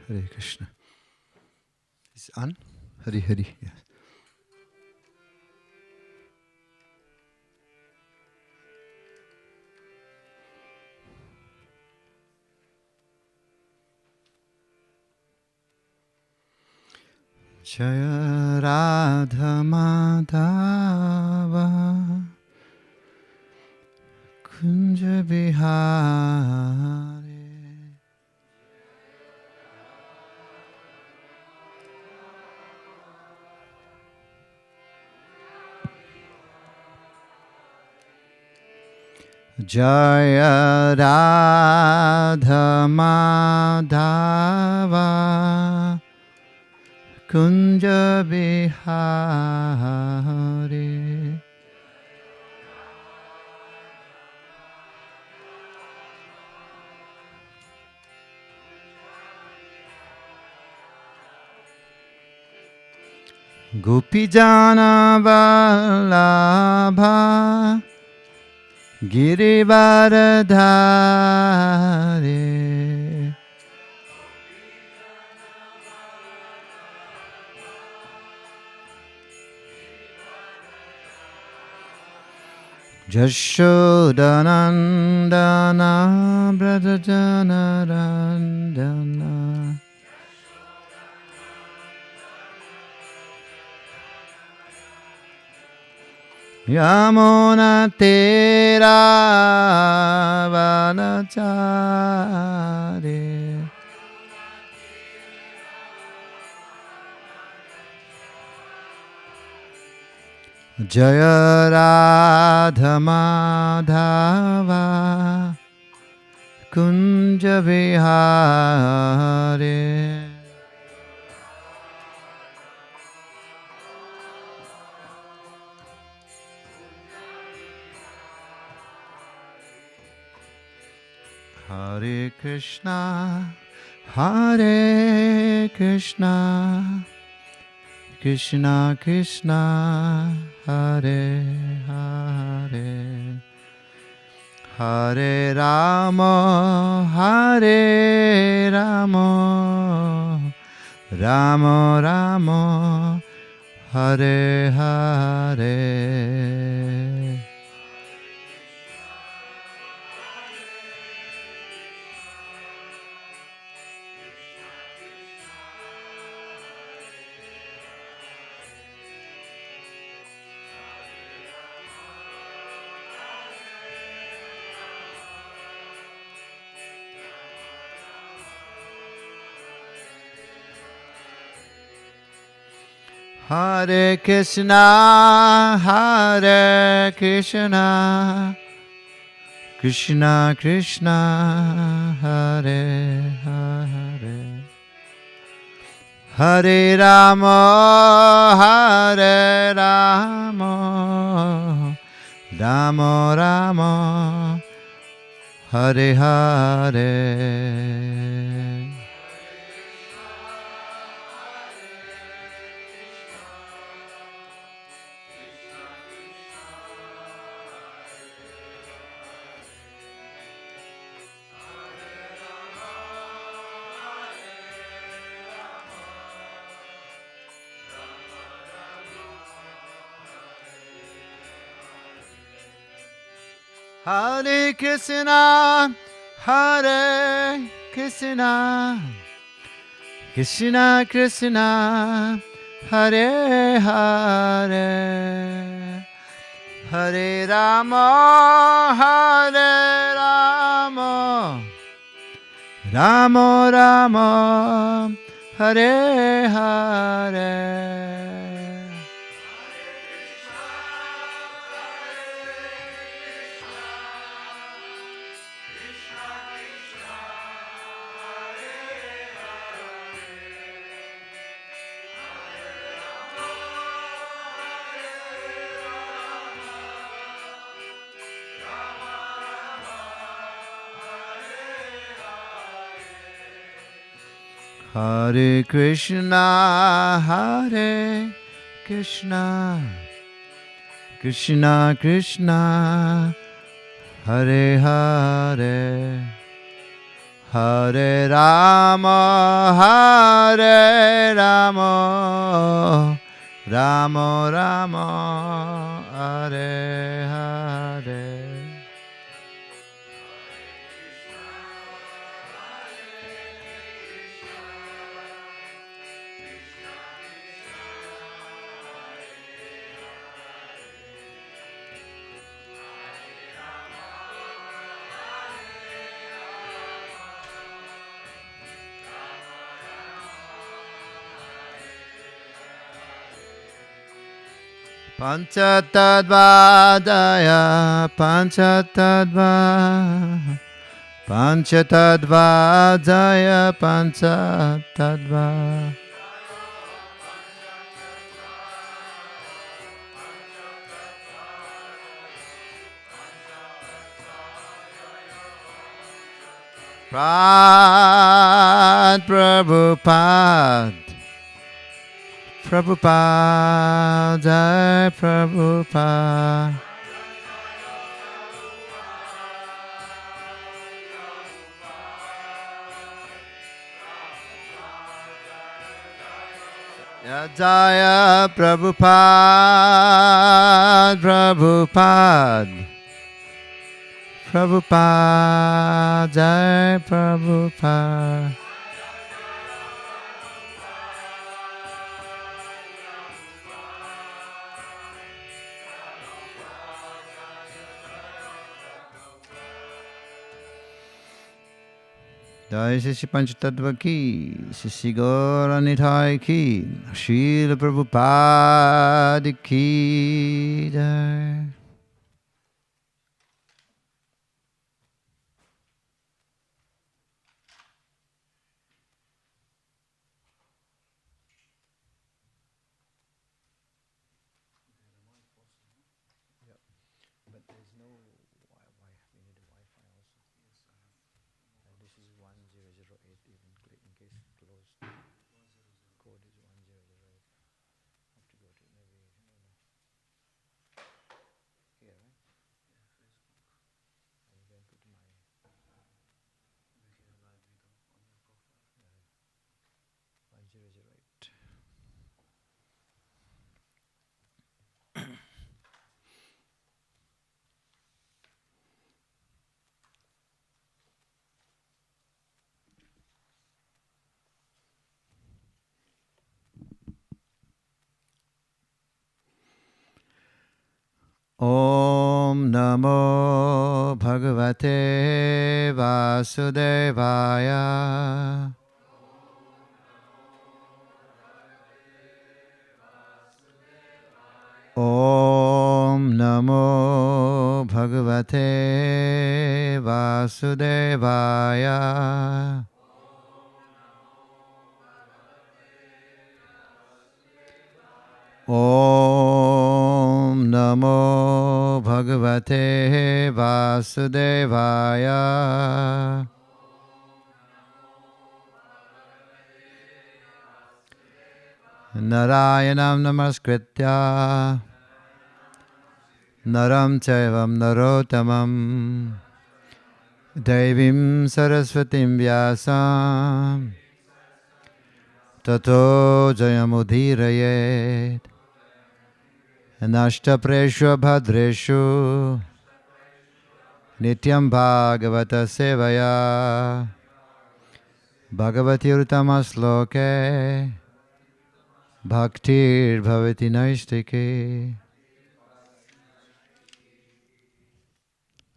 Hare Krishna. Is it on? Hari Hari. Yes. Jaya Radha Madhava Kunja Bihari Jaya Radha Madhava Kunja Bihari Gopijana Vallabha Girivaradhari Jashodanandana Brajajanarandana Yamuna Tera Vanachari Jaya Radha Madhava Kunja Vihari Hare Krishna, Hare Krishna, Krishna Krishna, Hare Hare, Hare Rama, Hare Rama, Rama Rama, Hare Hare. Hare Krishna, Hare Krishna, Krishna Krishna, Hare Hare, Hare Rama, Hare Rama, Rama Rama, Hare Hare. Hare Krishna, Hare Krishna, Krishna Krishna, Hare Hare, Hare Rama, Hare Rama, Rama Rama, Hare Hare. Hare Krishna, Hare Krishna, Krishna Krishna, Hare Hare, Hare Rama, Hare Rama, Rama Rama, Hare Hare. Panchatattva-daya, Panchatattva-daya, Panchatattva. Prabhupada, Prabhupada, Jai Prabhupada. Jaya Prabhupada, Prabhupada, Prabhupada, Jai Prabhupada. Jai Shri Panchatattva ki, Shri Gaura Nithai ki, Srila Prabhupada ki Jai. Om Namo Bhagavate Vasudevaya. Om Namo Bhagavate Vasudevaya. Om Namo Bhagavate Vasudevaya. Narayanam Namaskritya Naram Chaivam Narottamam Devim Saraswatim Vyasam Tato Jayamudhirayet Nashtapreshu Bhadreshu Nityam Bhagavata Sevaya Bhagavati Uttama-sloke Bhaktir Bhavati Naistike.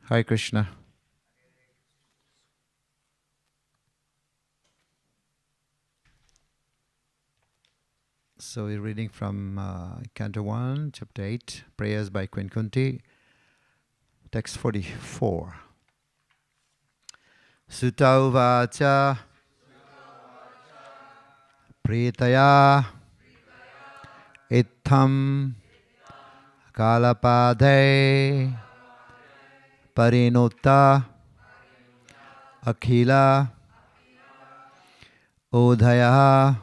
Hare Krishna. So we're reading from Canto 1, Chapter 8, Prayers by Queen Kunti, text 44. Sutta uvacha pritaya ittham kalapade parinutta akhila udhaya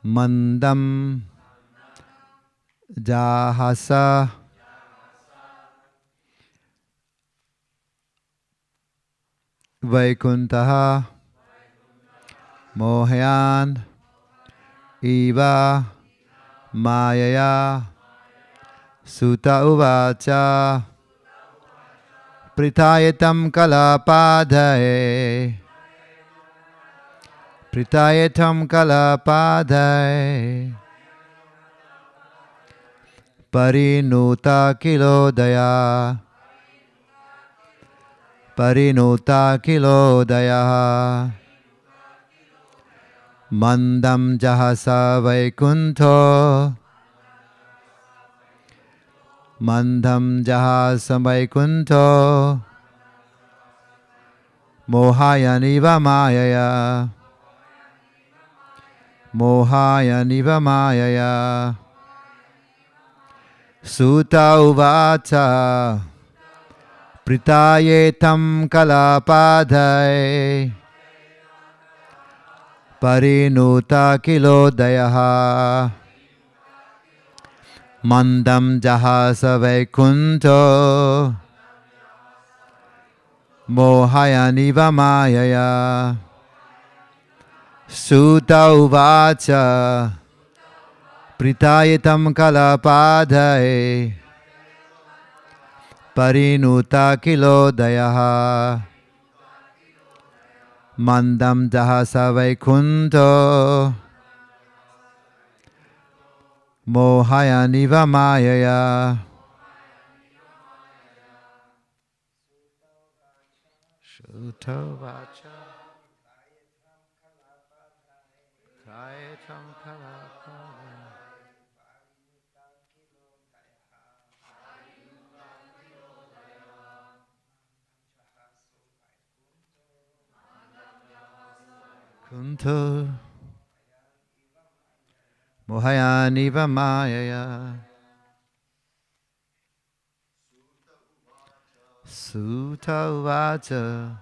mandam jahasa Vaikuntaha Mohayan Iva Mayaya Sutta Uvacha Pritayetam Kalapadaye Pritayetam Kalapadaye Parinuta Kilodaya Parinuta Kilodaya Mandam Jahasa Vaikunto Mandam Jahasa Vaikunto Mohayaniva Mayaya Mohayaniva Mayaya Sutta Uvacha Pritayetam Kalapadaye Parinuta Kilodayaha Mandam Jahasa Vaikunto Mohayaniva Mayaya Sutta Uvacha Pritayetam Kalapadaye Parinuta Kilodayaha Mandam Jahasa Vaikunto Mohayaniva Mayaya Sutta Vacha Kayetam Kalapadaye Kunto Mohayaniva Mayaya Sutta Uvacha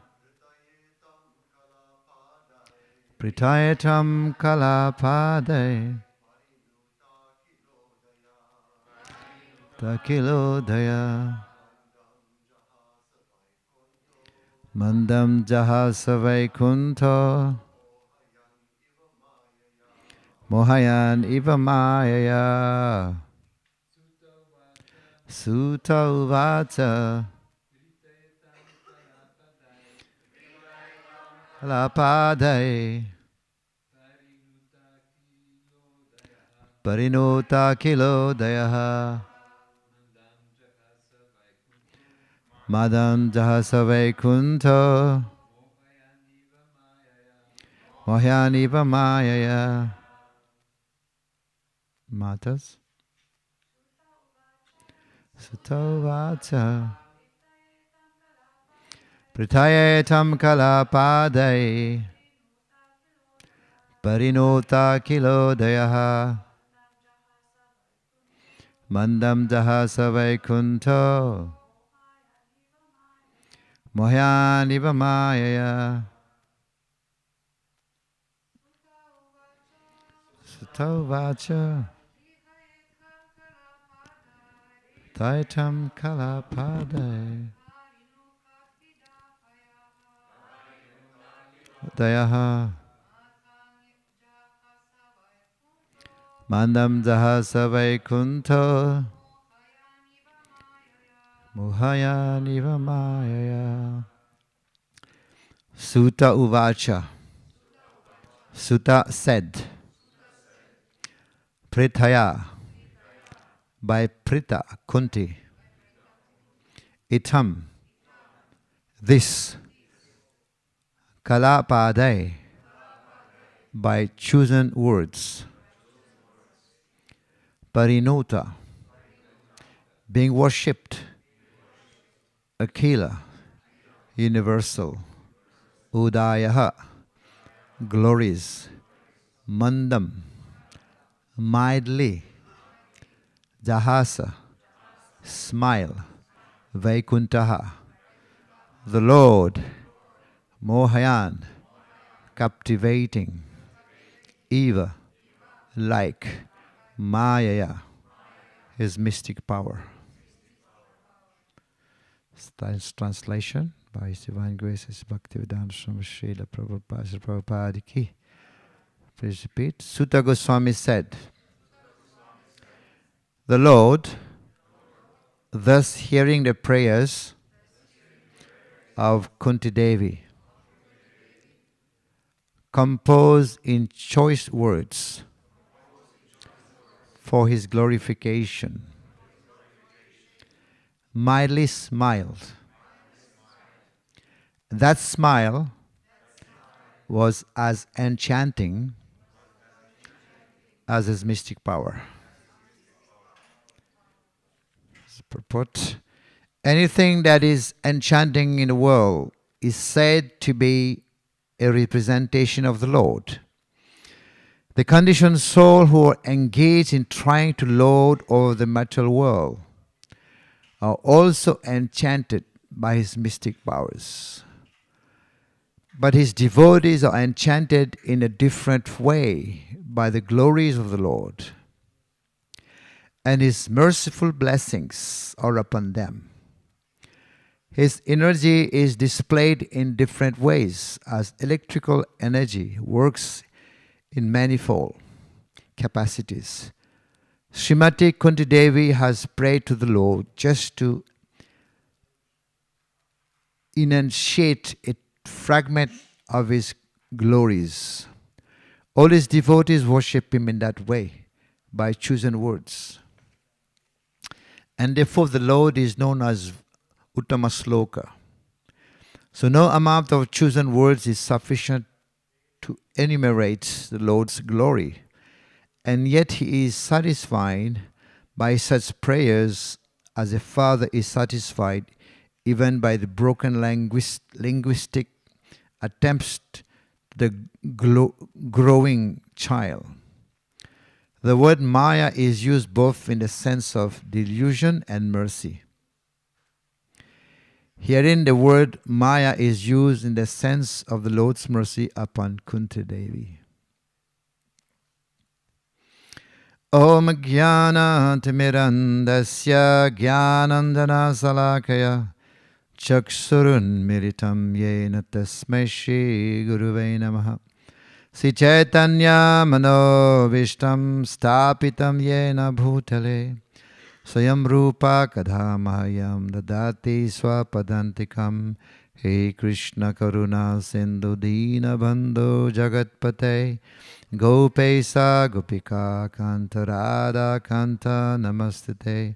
Pritayetam Kalapadaye Takilodaya Mandam Jahasa Vaikunto Mohayan Iva Mayaya Sutta Uvacha Kalapadaye Parinuta Kilodayaha Madam Jahasa Vaikunto Mohayaniva Mayaya Matas Sutta Uvacha Pritayetam Kalapadaye Parinuta Kilodayaha Mandam Jahasa Vaikunto Mohayaniva Mayaya Sutta Uvacha Taitam Kalapadaye Dayaha Mandam Jahasa Vaikunto Mohayaniva Mayaya Sutta Uvacha Sutta said Pritaya by Prita Kunti Itam this Kalapadaye by chosen words Parinuta being worshipped Akila universal Udayaha glories Mandam mildly Jahasa smile Vaikuntaha the Lord Mohayan captivating Eva like Mayaya his mystic power. Translation by His divine graces, Bhaktivedanta Swami Srila Prabhupada ki. Please repeat. Sutta Goswami said, the Lord, thus hearing the prayers of Kunti Devi, composed in choice words for His glorification, mildly smiled. That smile was as enchanting as His mystic power. Purport. Anything that is enchanting in the world is said to be a representation of the Lord. The conditioned soul who are engaged in trying to lord over the material world are also enchanted by His mystic powers. But His devotees are enchanted in a different way by the glories of the Lord, and His merciful blessings are upon them. His energy is displayed in different ways as electrical energy works in manifold capacities. Srimati Kunti Devi has prayed to the Lord just to enunciate a fragment of His glories. All His devotees worship Him in that way, by chosen words. And therefore the Lord is known as Uttama Sloka. So no amount of chosen words is sufficient to enumerate the Lord's glory. And yet He is satisfied by such prayers as a father is satisfied even by the broken linguistic attempts to the growing child. The word Maya is used both in the sense of delusion and mercy. Herein the word Maya is used in the sense of the Lord's mercy upon Kunti Devi. Om Jnana Timirandasya Jnanandana Salakaya Chaksurun Miritam Yena Tasmai Shri Guruve Namaha Sri Caitanya Mano Vishtam Stapitam Yena Bhutale Swayam Rupa Kadhamahayam Dadati Swapadantikam He Krishna Karuna Sindhu Dina Bandhu Jagatpate Gopesa Gopika Kanta Radha Kanta Namastite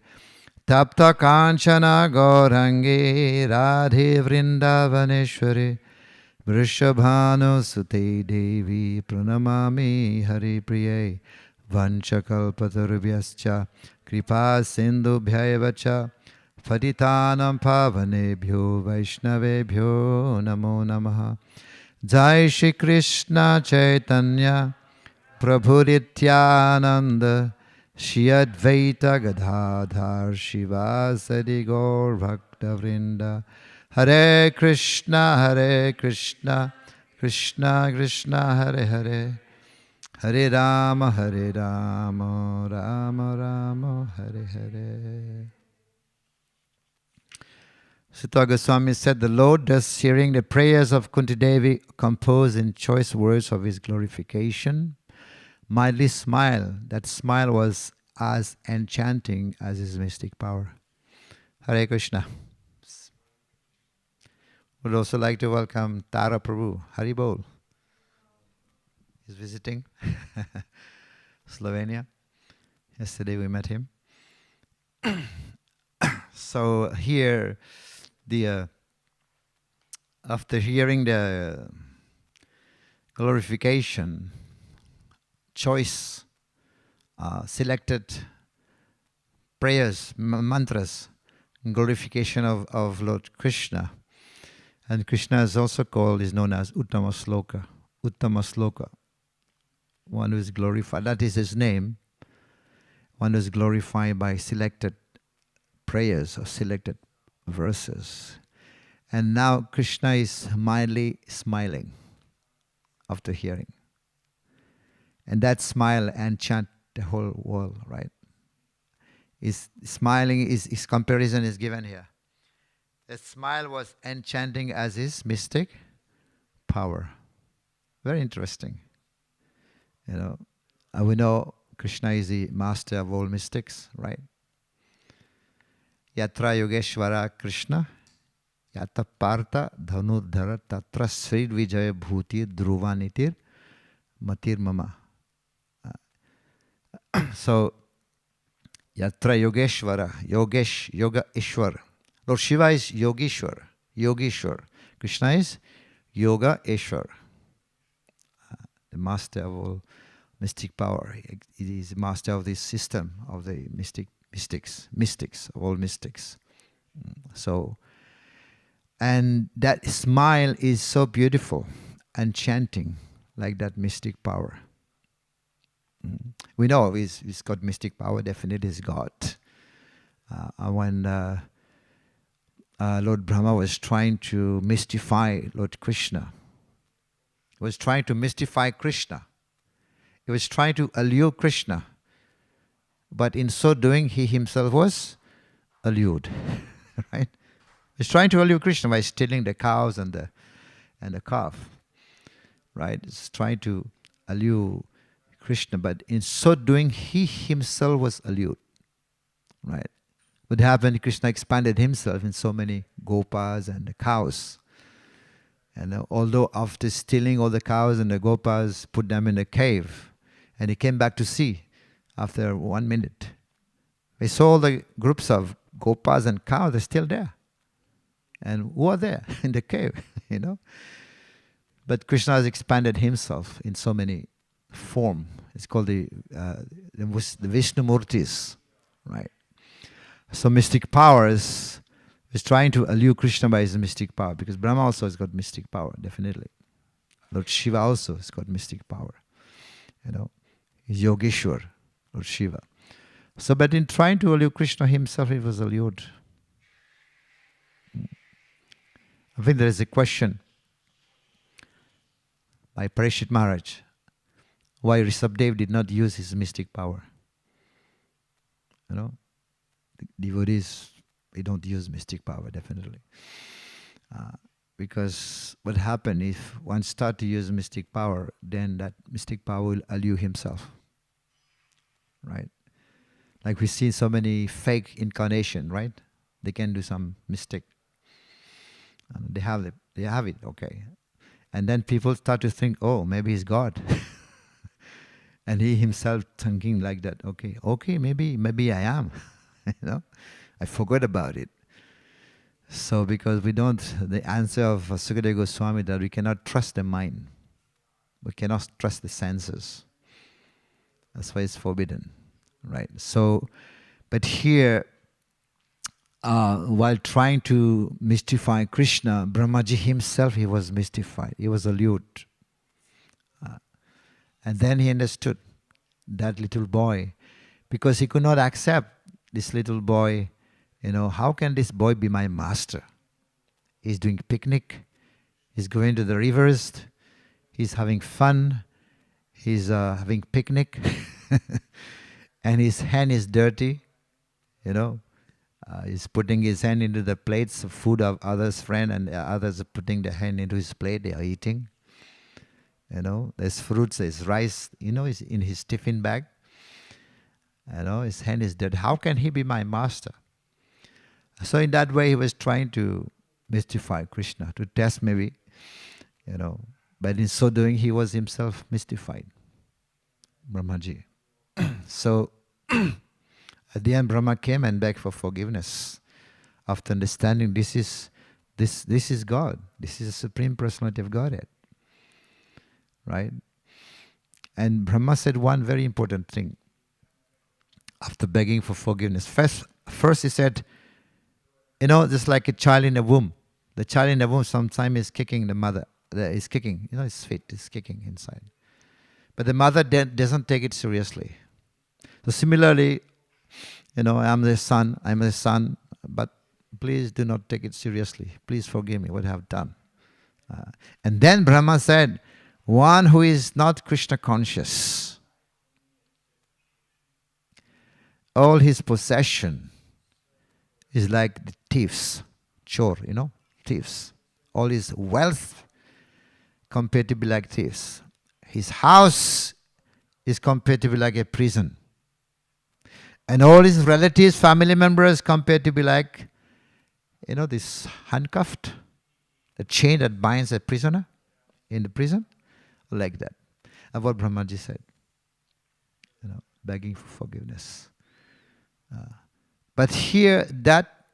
Tapta Kanchana Gaurangi Radhe Vrindavaneshwari Vrishabhanu Sute Devi Pranamami Hari Priye Vanchakalpatarubhyascha Kripa Sindhu Bhyayavacha Faditanam Pavanebhyo Vaishnavebhyo Namo Namaha Jai Shri Krishna Chaitanya Prabhu Nityananda Shri Advaita Gadadhar Shivasadi Gaur Bhakta Vrinda Hare Krishna Krishna Krishna Hare Hare Hare Rama Rama Rama Hare Hare. Sutta Goswami said, the Lord, thus hearing the prayers of Kunti Devi composed in choice words of His glorification, mildly smiled. That smile was as enchanting as His mystic power. Hare Krishna. Would also like to welcome Tara Prabhu. Hari Bol. He's visiting Slovenia. Yesterday we met him. So here, after hearing the glorification, choice, selected prayers, mantras, glorification of Lord Krishna, and Krishna is also known as Uttama Sloka. Uttama Sloka. One who is glorified. That is His name. One who is glorified by selected prayers or selected verses. And now Krishna is mildly smiling after hearing. And that smile enchants the whole world, right? His smiling, his comparison is given here. That smile was enchanting as his mystic power. Very interesting. We know Krishna is the master of all mystics, right? Yatra Yogeshwara Krishna, Yata Partha Dhanudhara Tatra Sri Vijaya Bhuti Dhruvanitir Matir Mama. So, Yatra Yogeshwara, Yoga Ishwar. Lord Shiva is Yogishwar. Krishna is Yoga Ishwar, the master of all mystic power. He is the master of this system of the mystics, of all mystics. So, and that smile is so beautiful, enchanting, like that mystic power. We know he's got mystic power, definitely is God. When Lord Brahma was trying to mystify Lord Krishna, he was trying to mystify Krishna. He was trying to allure Krishna. But in so doing, he himself was allured. Right? He's trying to allure Krishna by stealing the cows and the calf. Right? He's trying to allure Krishna, but in so doing, he himself was allured. Right? What happened? Krishna expanded himself in so many gopas and the cows. And although after stealing all the cows and the gopas, put them in a cave, and he came back to see after 1 minute. We saw all the groups of gopas and cows, they're still there. And who are there? In the cave, But Krishna has expanded himself in so many forms. It's called the Vishnu Murtis, right? So mystic powers is trying to allure Krishna by his mystic power, because Brahma also has got mystic power, definitely. Lord Shiva also has got mystic power. He's Yogeshwar, Lord Shiva. So, but in trying to allure Krishna himself, he was allured. I think there is a question by Parishit Maharaj, why Rishabdev did not use his mystic power. The devotees, they don't use mystic power, definitely. Because what happened, if one start to use mystic power, then that mystic power will allure himself. Right? Like we see so many fake incarnation, right? They can do some mistake. They have it, okay. And then people start to think, oh, maybe he's God. And he himself thinking like that, okay, maybe I am. I forgot about it. So because the answer of Sukadeva Goswami that we cannot trust the mind. We cannot trust the senses. That's why it's forbidden. Right? So, but here, while trying to mystify Krishna, Brahmaji himself, he was mystified. He was allured. And then he understood that little boy, because he could not accept this little boy. How can this boy be my master? He's doing picnic. He's going to the rivers. He's having fun. He's having picnic. And his hand is dirty. He's putting his hand into the plates of food of others' friend, and others are putting their hand into his plate. They are eating. There's fruits, there's rice. He's in his tiffin bag. His hand is dirty. How can he be my master? So in that way, he was trying to mystify Krishna, to test maybe, But in so doing, he was himself mystified, Brahmaji. So at the end, Brahma came and begged for forgiveness. After understanding this is God. This is the Supreme Personality of Godhead. Right? And Brahma said one very important thing after begging for forgiveness. First he said, just like a child in a womb. The child in the womb sometimes is kicking the mother. Is kicking, his feet is kicking inside. But the mother doesn't take it seriously. So similarly, I'm the son, but please do not take it seriously. Please forgive me what I have done. And then Brahma said, one who is not Krishna conscious, all his possession is like the thieves chor, thieves. All his wealth compared to be like thieves. His house is compared to be like a prison. And all his relatives, family members compared to be like, this handcuffed, the chain that binds a prisoner in the prison, like that. And what Brahmaji said, begging for forgiveness. But here, that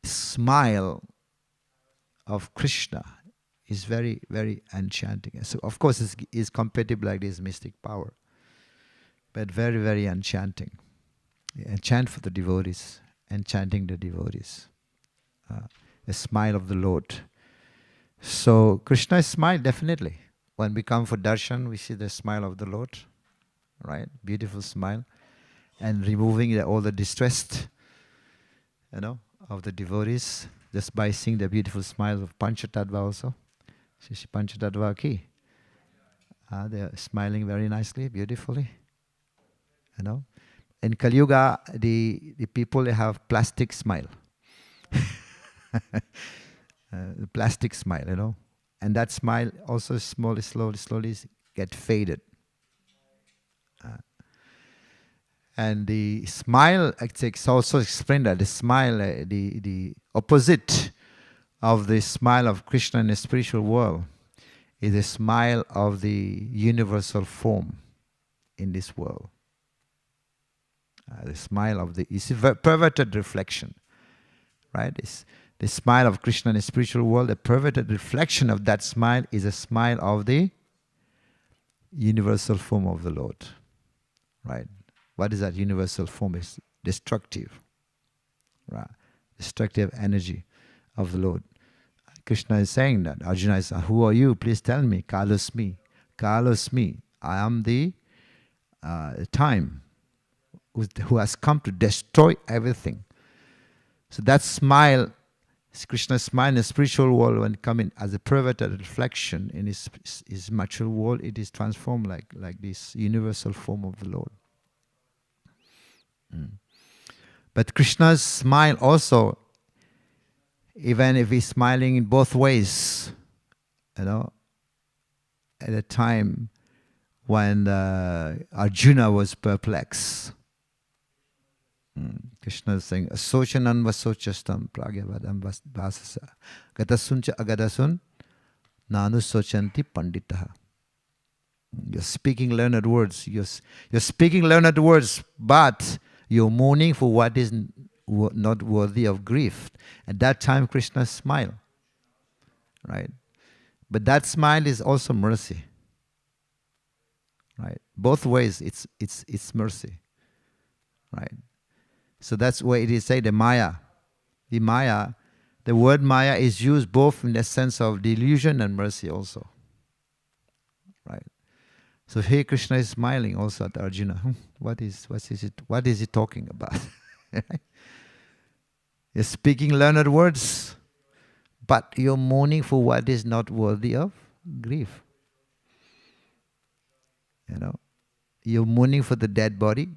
smile of Krishna is very, very enchanting. So, of course, it's compatible like this mystic power, but very, very enchanting. Enchant for the devotees, enchanting the devotees. A smile of the Lord. So, Krishna's smile, definitely. When we come for darshan, we see the smile of the Lord, right? Beautiful smile. And removing all the distress, of the devotees, just by seeing the beautiful smile of Panchatattva also. Shishi Panchatattva ki. They are smiling very nicely, beautifully. In Kali Yuga, the people, they have plastic smile. The plastic smile, And that smile also slowly get faded. And the smile, it's also explained that the smile, the opposite of the smile of Krishna in the spiritual world is the smile of the universal form in this world. The smile of it's a perverted reflection, right? It's the smile of Krishna in the spiritual world, the perverted reflection of that smile is a smile of the universal form of the Lord, right? What is that universal form? It's destructive, right? Destructive energy of the Lord. Krishna is saying that. Arjuna is, who are you? Please tell me. Kalasmi. Kalasmi. I am the time who has come to destroy everything. So that smile, Krishna's smile in the spiritual world, when coming as a perverted reflection in his material world, it is transformed like this universal form of the Lord. But Krishna's smile also, even if he's smiling in both ways, at a time when Arjuna was perplexed. Krishna is saying, Asochanam vasochastam pragyavadam vasasa gatasuncha agadasun nanu sochanti panditaha. You're speaking learned words. You're speaking learned words, but you're mourning for what is not worthy of grief. At that time, Krishna smiled, right? But that smile is also mercy, right? Both ways, it's mercy, right? So that's why it is said the Maya. The word Maya is used both in the sense of delusion and mercy also, right? So here Krishna is smiling also at Arjuna. What is he talking about? You're speaking learned words, but you're mourning for what is not worthy of grief. You're mourning for the dead body.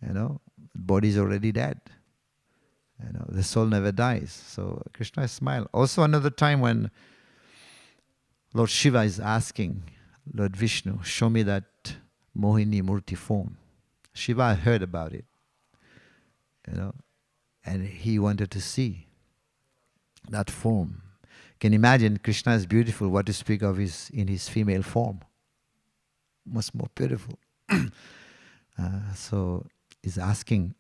The body is already dead. The soul never dies. So Krishna smiled. Also another time when Lord Shiva is asking Lord Vishnu, show me that Mohini Murti form. Shiva heard about it, and he wanted to see that form. Can you imagine Krishna is beautiful, what to speak of in his female form? Much more beautiful. So he's asking,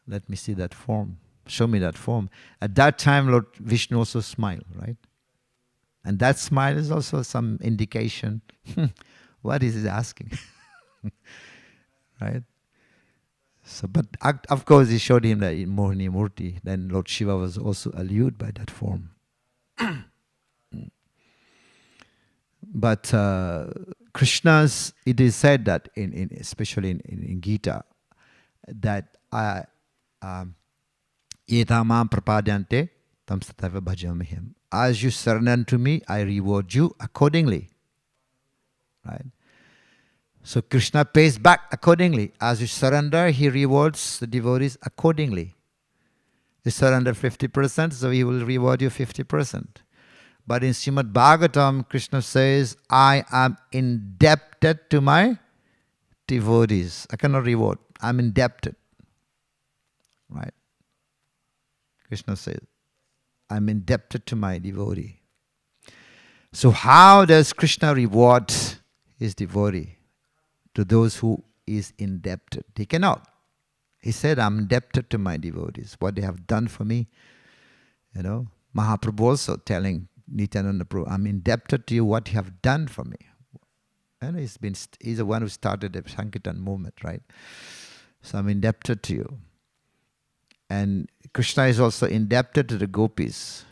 let me see that form. Show me that form. At that time, Lord Vishnu also smiled, right? And that smile is also some indication. What is he asking? Right? So, but of course, he showed him that in Mohini Murti. Then Lord Shiva was also allured by that form. But Krishna's, it is said that especially in Gita, that Yetamam prapadyante tam satava bhajamihim. As you surrender to me, I reward you accordingly. Right? So Krishna pays back accordingly. As you surrender, he rewards the devotees accordingly. You surrender 50%, so he will reward you 50%. But in Srimad Bhagavatam, Krishna says, I am indebted to my devotees. I cannot reward. I'm indebted. Right? Krishna says, I'm indebted to my devotee. So how does Krishna reward his devotee? To those who is indebted. He cannot. He said, I'm indebted to my devotees. What they have done for me. Mahaprabhu also telling Nityananda Prabhu, I'm indebted to you what you have done for me. And he's the one who started the Sankirtan movement, right? So I'm indebted to you. And Krishna is also indebted to the gopis.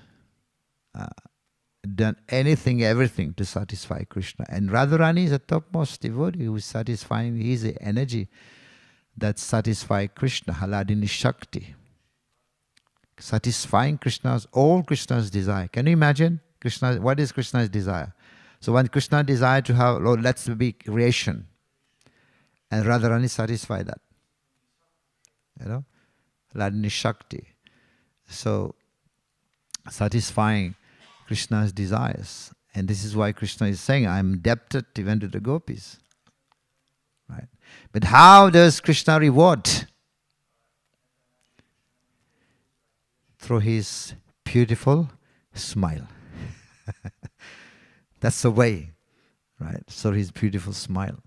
Done anything, everything to satisfy Krishna. And Radharani is the topmost devotee who is satisfying. He is the energy that satisfies Krishna, Haladini Shakti. Satisfying all Krishna's desire. Can you imagine? What is Krishna's desire? So when Krishna desired to have, Lord, let's be creation. And Radharani satisfy that. Haladini Shakti. So satisfying Krishna's desires. And this is why Krishna is saying, I am indebted even to the gopis. Right? But how does Krishna reward? Through his beautiful smile. That's the way. Right? So his beautiful smile.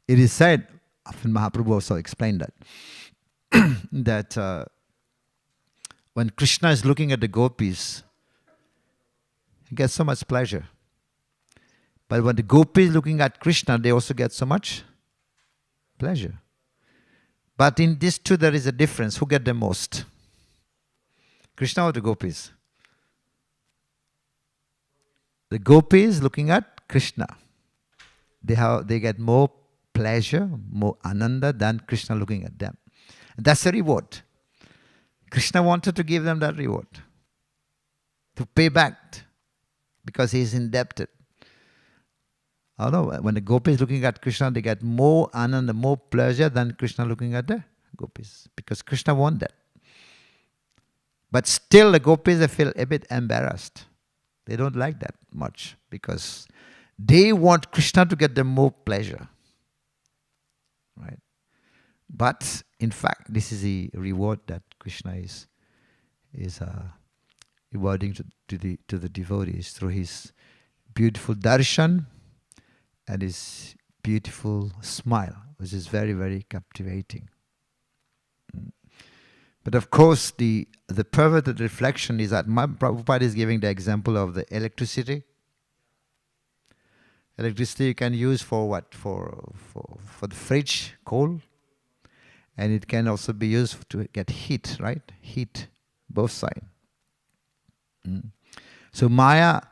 It is said, often Mahaprabhu also explained that, that when Krishna is looking at the gopis, he gets so much pleasure. But when the gopis is looking at Krishna, they also get so much pleasure. But in these two, there is a difference. Who get the most? Krishna or the gopis? The gopis looking at Krishna. They get more pleasure, more ananda than Krishna looking at them. And that's the reward. Krishna wanted to give them that reward. To pay back. Because he is indebted. Although when the gopis looking at Krishna, they get more ananda, more pleasure than Krishna looking at the gopis. Because Krishna wants that. But still the gopis, they feel a bit embarrassed. They don't like that much. Because they want Krishna to get them more pleasure. Right? But in fact, this is the reward that Krishna is rewarding to the devotees through his beautiful darshan and his beautiful smile, which is very, very captivating. But of course, the perverted reflection is that Prabhupada is giving the example of the electricity. Electricity you can use for what? For the fridge, coal. And it can also be used to get heat, right? Heat, both sides. So Maya,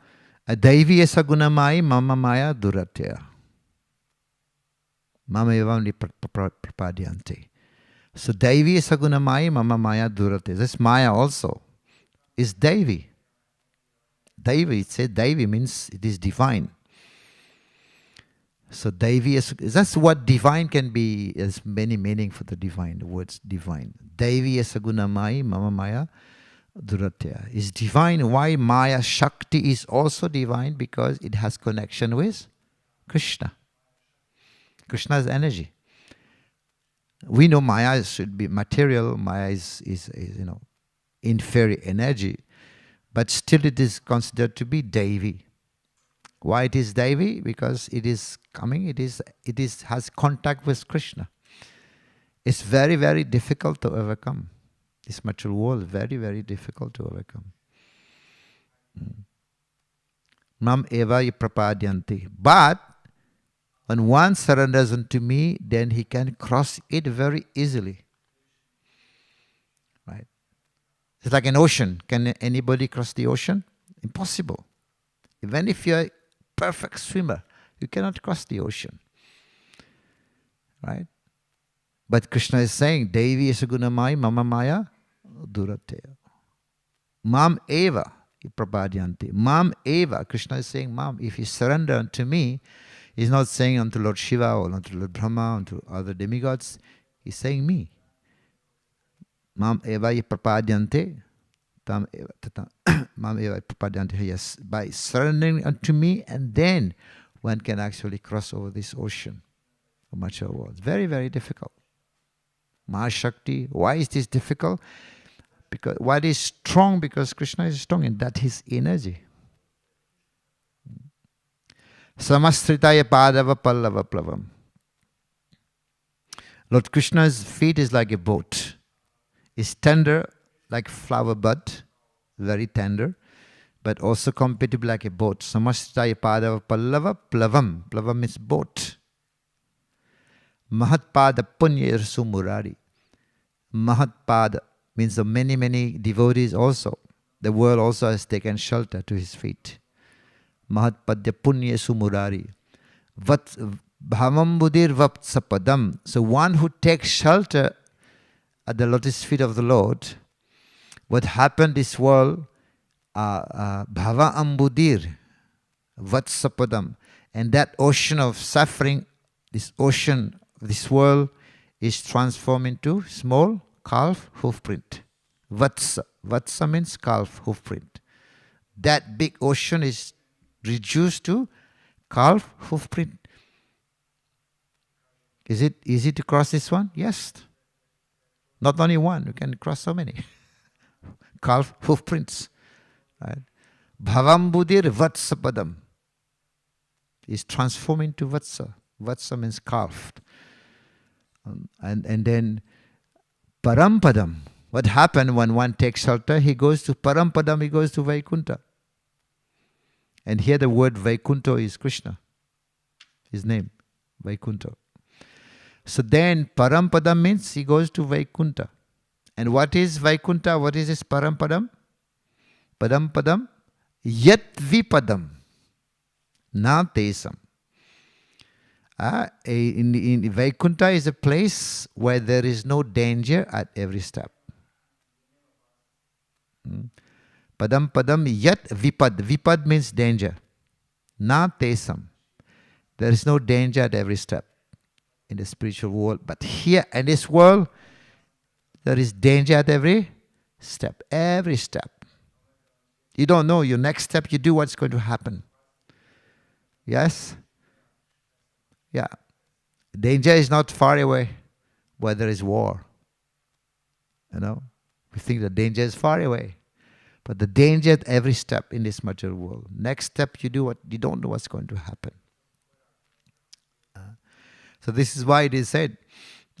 Daivi esa gunamai, mama Maya duratya. Mama evam prapadyanti. So Daivi esa gunamai, mama Maya duratya. This Maya also is Daivi. Daivi, it says Daivi means it is divine. So Daivi, that's what divine can be. There's many meaning for the divine, the words divine. Daivi esagunamai mama Maya duratya is divine. Why Maya Shakti is also divine? Because it has connection with Krishna. Krishna's energy. We know Maya should be material. Maya is inferior energy, but still it is considered to be Daivi. Why it is Daivi? Because it is coming, has contact with Krishna. It's very, very difficult to overcome. This material world, very, very difficult to overcome. Mam eva prapadyanti. But when one surrenders unto me, then he can cross it very easily. Right? It's like an ocean. Can anybody cross the ocean? Impossible. Even if you're a perfect swimmer, you cannot cross the ocean. Right? But Krishna is saying, Devi esagunamai mama Maya duratya. Mam eva prapadyanti. Mam eva. Krishna is saying, Mam, if you surrender unto me, he's not saying unto Lord Shiva or unto Lord Brahma, unto other demigods. He's saying me. Mam eva prapadyante. Tam eva tata. Mam eva prapadyante. Yes, by surrendering unto me, and then one can actually cross over this ocean of material world. Very, very difficult. Mahashakti. Why is this difficult? Because why it is strong? Because Krishna is strong, and that is energy. Samastritaya padava pallava plavam. Lord Krishna's feet is like a boat. It's tender like flower bud, very tender, but also compatible like a boat. Samastritaya padava pallava plavam. Plavam means boat. Mahatpada punya irsu murari. Mahatpada means the many, many devotees also. The world also has taken shelter to his feet. Mahatpadya punya sumurari. Bhavam buddhir vapsapadam. So one who takes shelter at the lotus feet of the Lord, what happened this world, bhava ambudir vatsapadam. And that ocean of suffering, this ocean, this world is transformed into small calf hoof print. Vatsa. Vatsa means calf hoof print. That big ocean is reduced to calf hoof print. Is it easy to cross this one? Yes. Not only one, you can cross so many. Calf hoof prints. Right? Bhavam buddhir vatsa padam is transformed into vatsa. Vatsa means calf. And then Parampadam. What happened when one takes shelter? He goes to Parampadam, he goes to Vaikunta. And here the word Vaikunta is Krishna. His name, Vaikunta. So then Parampadam means he goes to Vaikunta. And what is Vaikunta? What is this Parampadam? Padam Yat Vipadam Na Tesam. In Vaikunta is a place where there is no danger at every step. Padam yat vipad. Vipad means danger. Na tesam. There is no danger at every step in the spiritual world. But here in this world, there is danger at every step. Every step. You don't know your next step, you do what's going to happen. Yes? Yeah. Danger is not far away where there is war. You know? We think the danger is far away. But the danger at every step in this material world. Next step you do what you don't know what's going to happen. So this is why it is said,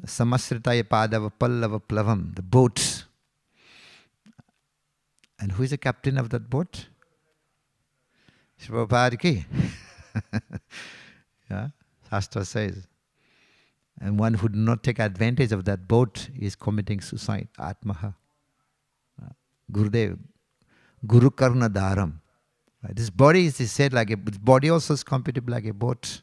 Samasritaya padava pallava plavam, the boat. And who is the captain of that boat? Prabhupada ki. Yeah, Shastra says. And one who does not take advantage of that boat is committing suicide, Atmaha. Gurudev, Guru Karna Dharam. This body is said like a body also is compatible like a boat.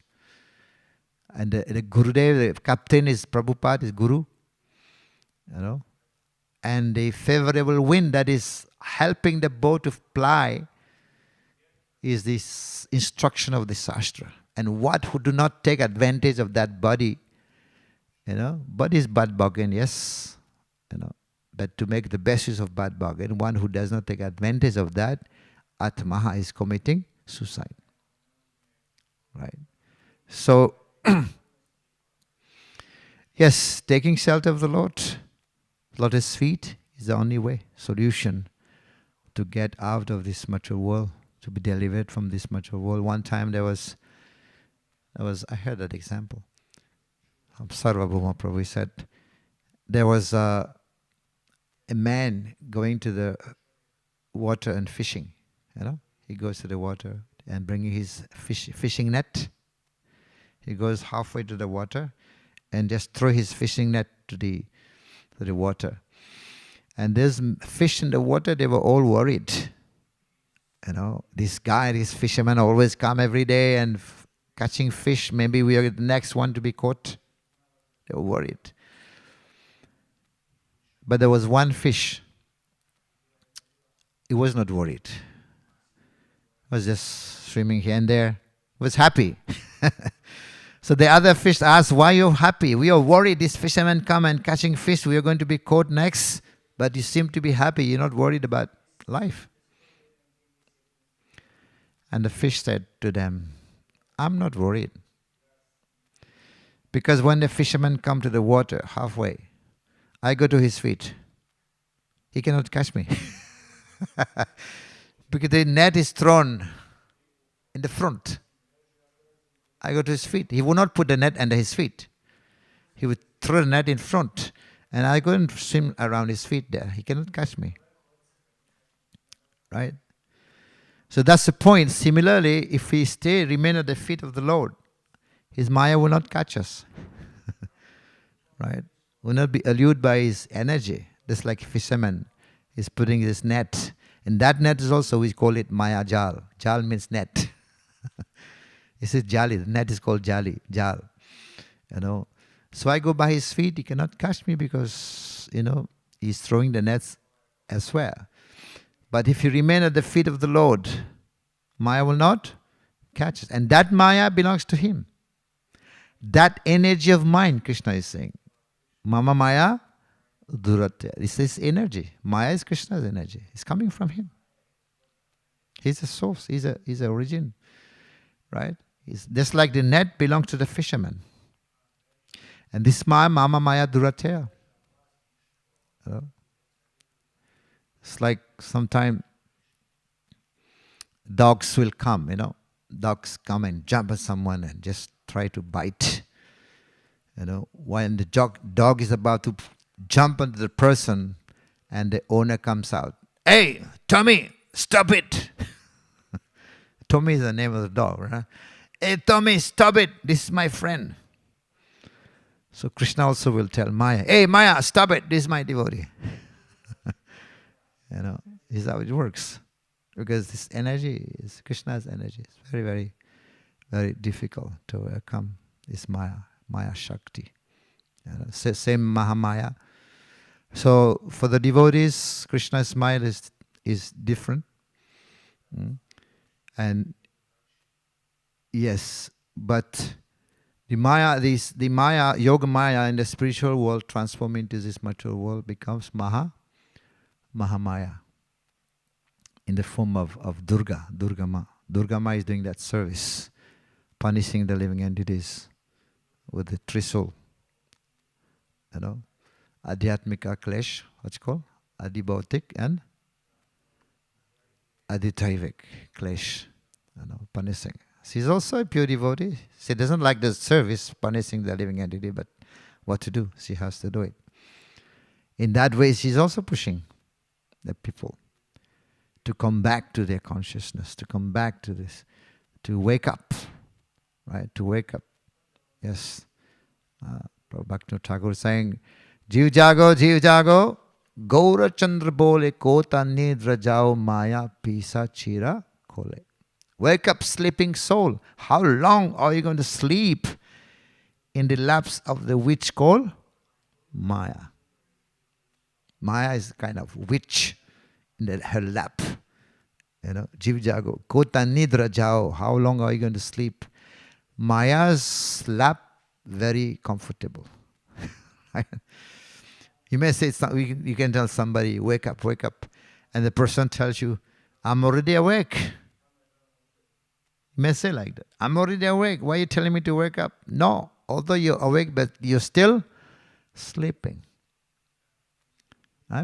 And the Gurudev, the captain is Prabhupada, is Guru. You know. And the favorable wind that is helping the boat to ply is this instruction of the Shastra. And what who do not take advantage of that body, you know, body is bad bargain, yes, you know, but to make the best use of bad bargain, one who does not take advantage of that, Atmaha is committing suicide. Right? So, yes, taking shelter of the Lord, Lotus feet is the only way, solution to get out of this material world, to be delivered from this material world. One time I heard that example. Sarvabhauma Prabhu said, there was a man going to the water and fishing. You know, he goes to the water and bringing his fishing net. He goes halfway to the water and just throw his fishing net to the water. And there's fish in the water, they were all worried. You know, this guy, this fisherman always come every day and catching fish. Maybe we are the next one to be caught. They were worried. But there was one fish. He was not worried. He was just swimming here and there. He was happy. So the other fish asked, why are you happy? We are worried this fisherman come and catching fish. We are going to be caught next. But you seem to be happy. You're not worried about life. And the fish said to them, I'm not worried. Because when the fisherman come to the water halfway, I go to his feet. He cannot catch me. Because the net is thrown in the front. I go to his feet. He would not put the net under his feet. He would throw the net in front. And I go and swim around his feet there. He cannot catch me. Right? So that's the point. Similarly, if we remain at the feet of the Lord, his Maya will not catch us. Right? Will not be allured by his energy. Just like a fisherman is putting his net. And that net is also, we call it Maya Jal. Jal means net. This is Jali. The net is called Jali. Jal. So I go by his feet. He cannot catch me because, he's throwing the nets elsewhere. But if you remain at the feet of the Lord, Maya will not catch us. And that Maya belongs to him. That energy of mind, Krishna is saying. Mama Maya Duratya. This is energy. Maya is Krishna's energy. It's coming from him. He's the source. He's the origin. Right? It's just like the net belongs to the fisherman. And this Mama Maya Duratya. It's like sometime dogs will come, Dogs come and jump at someone and just try to bite. When the dog is about to jump onto the person and the owner comes out. Hey, Tommy, stop it. Tommy is the name of the dog, right? Hey, Tommy, stop it. This is my friend. So Krishna also will tell Maya, hey, Maya, stop it. This is my devotee. This is how it works. Because this energy is Krishna's energy. It's very, very, very difficult to overcome this Maya Shakti. Same Mahamaya. So for the devotees, Krishna's smile is different. And yes, but the Maya, Yoga Maya in the spiritual world transform into this material world becomes Mahamaya in the form of Durga, Durgama. Durgama is doing that service, punishing the living entities with the Trisul. Adhyatmika Klesh, what's it called? Adibhautik and Aditaivik Klesh, punishing. She's also a pure devotee. She doesn't like the service, punishing the living entity, but what to do? She has to do it. In that way, she's also pushing the people to come back to their consciousness, to come back to this, to wake up, right? To wake up. Yes. Prabhupada Thakur is saying, Jiv jago, Gaura Chandra bole kota nidra jao maya pisa chira kole. Wake up, sleeping soul. How long are you going to sleep in the laps of the witch called Maya? Maya is kind of witch in her lap. Jiv jago, kota nidra jao. How long are you going to sleep? Maya's lap, very comfortable. You may say, you can tell somebody, wake up. And the person tells you, I'm already awake. You may say like that. I'm already awake. Why are you telling me to wake up? No, although you're awake, but you're still sleeping.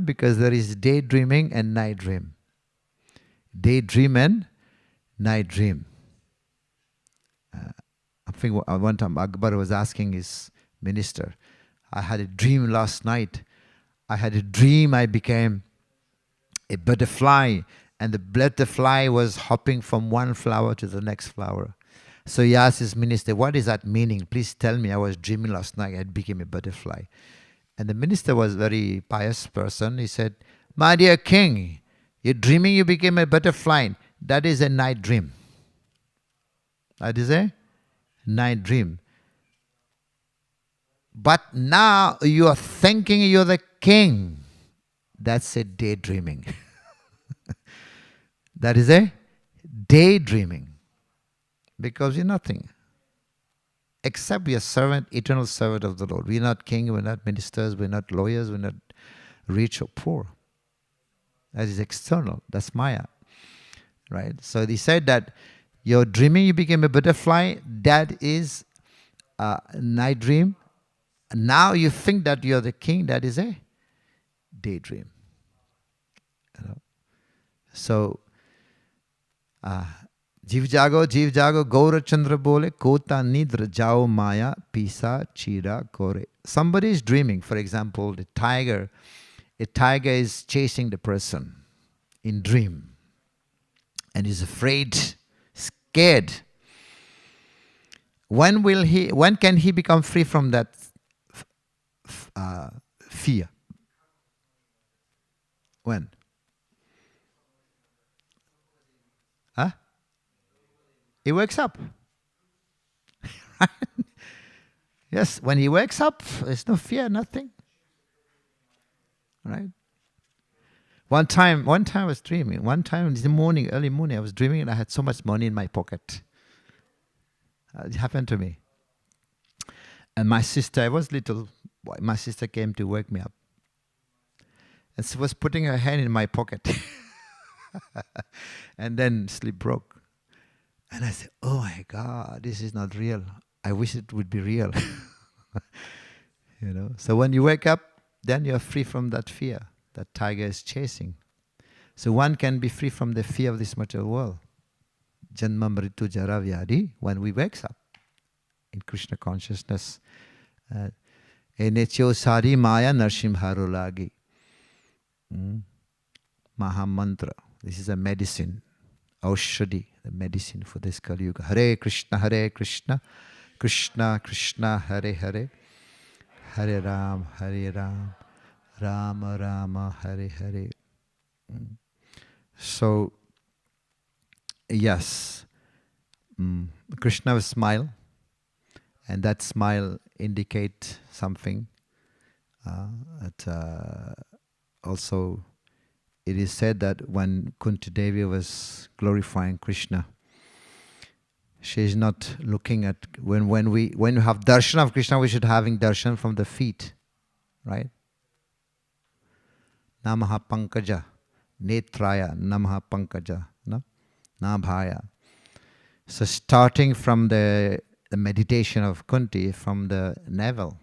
Because there is daydreaming and night dream. Daydream and night dream. I think one time Akbar was asking his minister, I had a dream last night. I had a dream I became a butterfly, and the butterfly was hopping from one flower to the next flower. So he asked his minister, what is that meaning? Please tell me. I was dreaming last night. I became a butterfly. And the minister was a very pious person. He said, my dear king, you're dreaming you became a butterfly. That is a night dream. That is a night dream. But now you are thinking you're the king. That's a daydreaming. That is a daydreaming. Because you're nothing. Except we are servant, eternal servant of the Lord. We're not king, we're not ministers, we're not lawyers, we're not rich or poor. That is external. That's Maya. Right? So they said that you're dreaming, you became a butterfly. That is a night dream. Now you think that you're the king. That is a daydream. You know? So, Jiv jago, Gaura Chandra bole, kota nidra jao maya, pisa chira kore. Somebody is dreaming, for example, the tiger. A tiger is chasing the person in dream. And is afraid, scared. When can he become free from that fear? When? Huh? He wakes up. Yes, when he wakes up, there's no fear, nothing. Right? One time I was dreaming. One time in the morning, early morning, I was dreaming and I had so much money in my pocket. It happened to me. And my sister, I was little, my sister came to wake me up. And she was putting her hand in my pocket. And then sleep broke. And I said, oh my God, this is not real. I wish it would be real. You know. So when you wake up, then you're free from that fear that tiger is chasing. So one can be free from the fear of this material world. Janma mritu jara vyadi, when we wakes up in Krishna consciousness. Enechyo sari maya narsimharo lagi. Maha mantra. This is a medicine. Aushadhi, the medicine for this Kali Yuga. Hare Krishna, Krishna Krishna, Hare Hare, Hare Ram, Rama Rama, Hare Hare. So, yes, Krishna will smile, and that smile indicates something. Also, it is said that when Kunti Devi was glorifying Krishna, she is not looking at, when we have darshan of Krishna, we should having darshan from the feet, right? Namaha pankaja, netraya, namaha pankaja, no? Nabhaya. So starting from the meditation of Kunti, from the navel,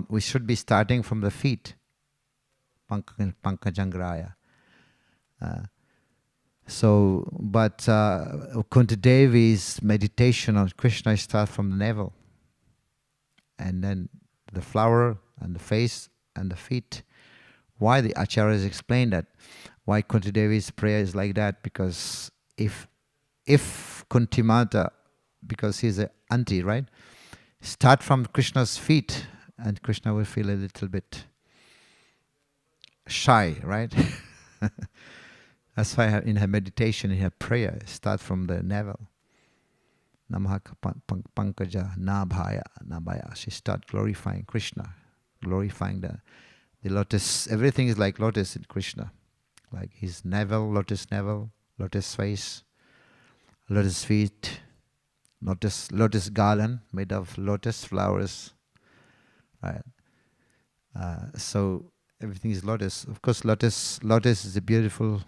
we should be starting from the feet. Pankajangraya. But Kunti Devi's meditation on Krishna starts from the navel. And then the flower and the face and the feet. Why the acharyas explain that? Why Kunti Devi's prayer is like that? Because if Kunti Mata, because he's an auntie, right? Start from Krishna's feet and Krishna will feel a little bit shy, right? That's why in her meditation, in her prayer, start from the navel. Namaha pankaja nabhaya. She start glorifying Krishna, glorifying the lotus. Everything is like lotus in Krishna, like his navel, lotus face, lotus feet, lotus garland made of lotus flowers, right? So everything is lotus. Of course, lotus is a beautiful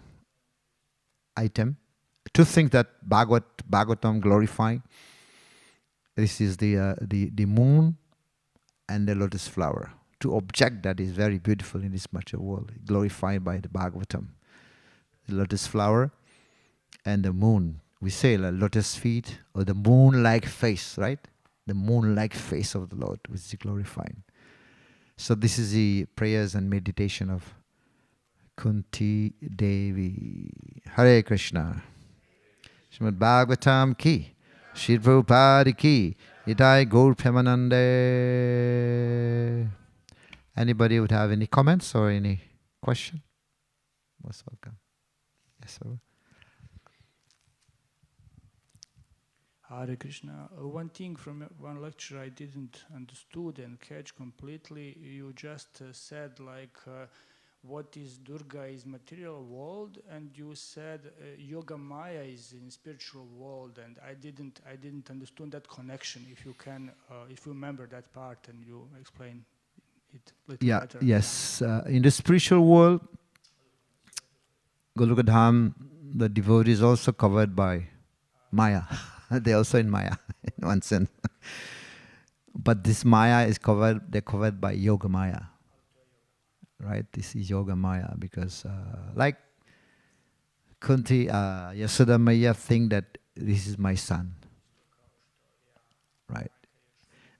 item. To think that Bhagavatam glorifying, this is the moon and the lotus flower. To object that is very beautiful in this material world, glorified by the Bhagavatam. The lotus flower and the moon. We say like lotus feet or the moon-like face, right? The moon-like face of the Lord, which is glorifying. So this is the prayers and meditation of Kunti Devi. Hare Krishna. Srimad Bhagavatam ki, Shri Prabhupada ki, Nitai Gaur Premanande. Anybody would have any comments or any question? Most welcome. Yes, sir. Hare Krishna. One thing from one lecture I didn't understood and catch completely. You just said like what is Durga is material world, and you said Yoga Maya is in spiritual world, and I didn't understand that connection. If you can, if you remember that part and you explain it a little Yeah, better. yes. In the spiritual world, Golokadham, the devotee is also covered by Maya. They're also in Maya, in one sense. But this Maya is covered, they're covered by Yoga Maya. Right? This is Yoga Maya because like Kunti, Yasoda Maya think that this is my son. Right?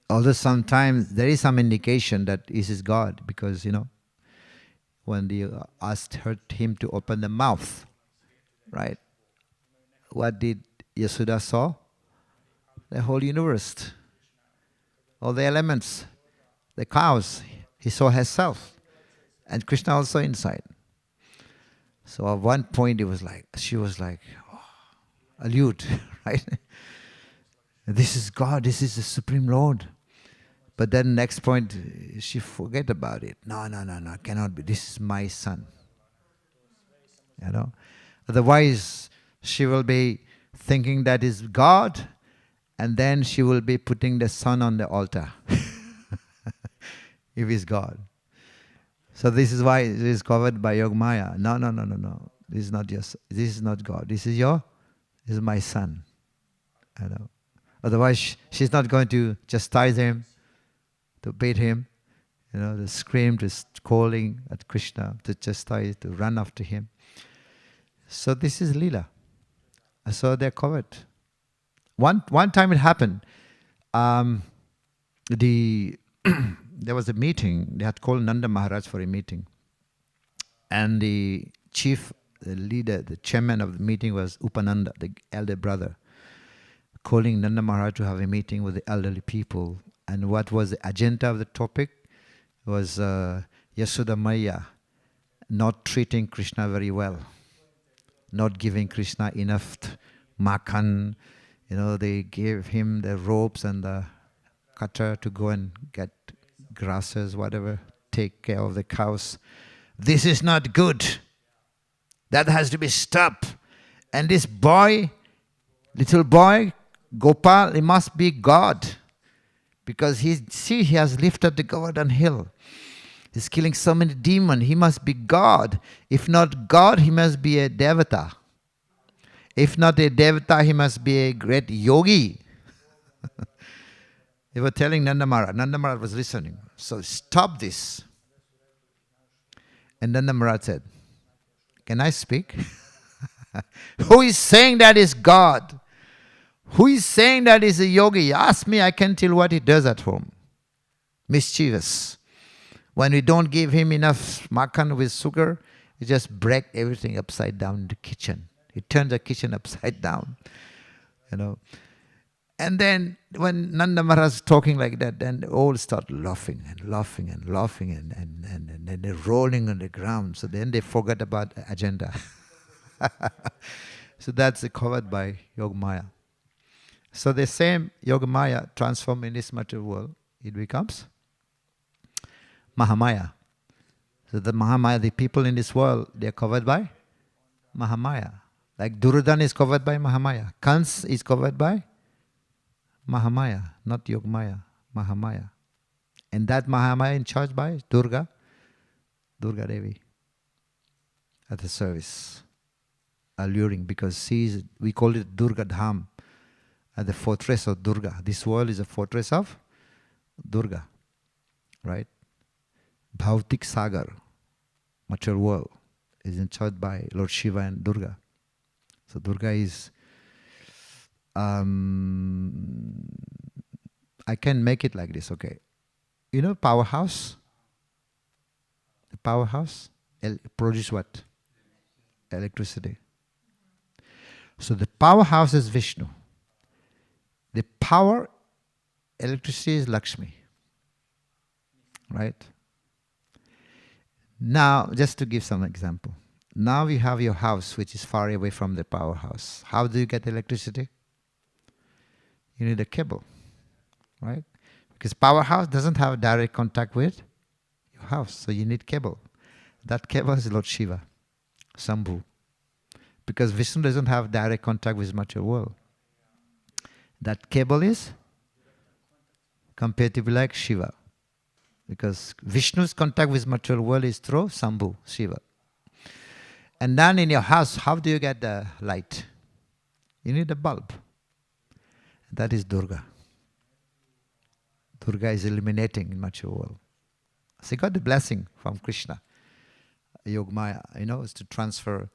Although sometimes there is some indication that this is God because, when they asked him to open the mouth, right? What did Yasuda saw? The whole universe, all the elements, the cows. He saw herself, and Krishna also inside. So at one point, she was like, oh, allude, right? This is God. This is the Supreme Lord. But then next point, she forget about it. No, cannot be. This is my son. Otherwise, she will be thinking that is God, and then she will be putting the son on the altar. If it's God. So this is why it is covered by Yogamaya. No. This is not God. This is my son. Otherwise, she's not going to chastise him, to beat him, to scream, to calling at Krishna, to chastise, to run after him. So this is Leela. So they're covered. One time it happened. There was a meeting. They had called Nanda Maharaj for a meeting. And the chief, the leader, the chairman of the meeting was Upananda, the elder brother, calling Nanda Maharaj to have a meeting with the elderly people. And what was the agenda of the topic was Yasoda Maya not treating Krishna very well, not giving Krishna enough makhan. They gave him the ropes and the cutter to go and get grasses, whatever, take care of the cows. This is not good. That has to be stopped. And this boy, little boy, Gopal, he must be God. Because he has lifted the Govardhan hill. He's killing so many demons. He must be God. If not God, he must be a Devata. If not a Devata, he must be a great yogi. They were telling Nanda Maharaj. Nanda Maharaj was listening. So stop this. And Nanda Maharaj said, can I speak? Who is saying that is God? Who is saying that is a yogi? Ask me, I can tell what he does at home. Mischievous. When we don't give him enough makhan with sugar, he just break everything upside down in the kitchen. He turns the kitchen upside down. And then when Nanda Maharaj is talking like that, then they all start laughing and then they're rolling on the ground. So then they forget about the agenda. So that's covered by Yogamaya. So the same Yogamaya transformed in this material world, it becomes Mahamaya. So the Mahamaya, the people in this world, they are covered by Mahamaya. Like Duryodhana is covered by Mahamaya. Kans is covered by Mahamaya, not Yogamaya, Mahamaya. And that Mahamaya in charge by Durga Devi at the service. Alluring, because we call it Durga Dham, the fortress of Durga. This world is a fortress of Durga, right? Bhautik Sagar, material world, is in charge by Lord Shiva and Durga. So Durga is, I can make it like this, okay? Powerhouse? The powerhouse produce what? Electricity. So the powerhouse is Vishnu. The power, electricity is Lakshmi. Right? Now, just to give some example. Now you have your house which is far away from the powerhouse. How do you get electricity? You need a cable. Right? Because powerhouse doesn't have direct contact with your house. So you need cable. That cable is Lord Shiva, Sambhu. Because Vishnu doesn't have direct contact with material world. That cable is comparatively like Shiva. Because Vishnu's contact with material world is through Sambhu, Shiva. And then in your house, how do you get the light? You need a bulb. That is Durga. Durga is illuminating in material world. She got the blessing from Krishna. Yogmaya, is to transfer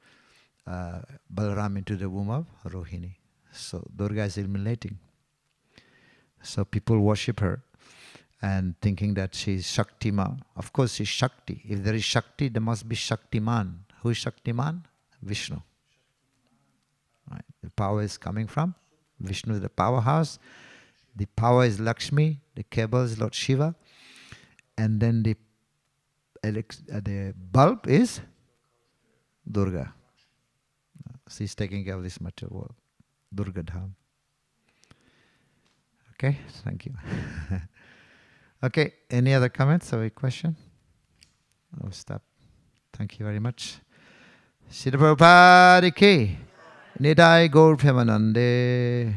Balaram into the womb of Rohini. So Durga is illuminating. So people worship her and thinking that she is Shaktima. Of course, she is Shakti. If there is Shakti, there must be Shaktiman. Who is Shaktiman? Vishnu. Right. The power is coming from Vishnu, is the powerhouse. The power is Lakshmi. The cable is Lord Shiva. And then the bulb is Durga. She is taking care of this material world. Durga Dham. Okay, thank you. Okay, any other comments or a question? I'll stop. Thank you very much. Srila Prabhupada ki Nidai Gaur Premanande.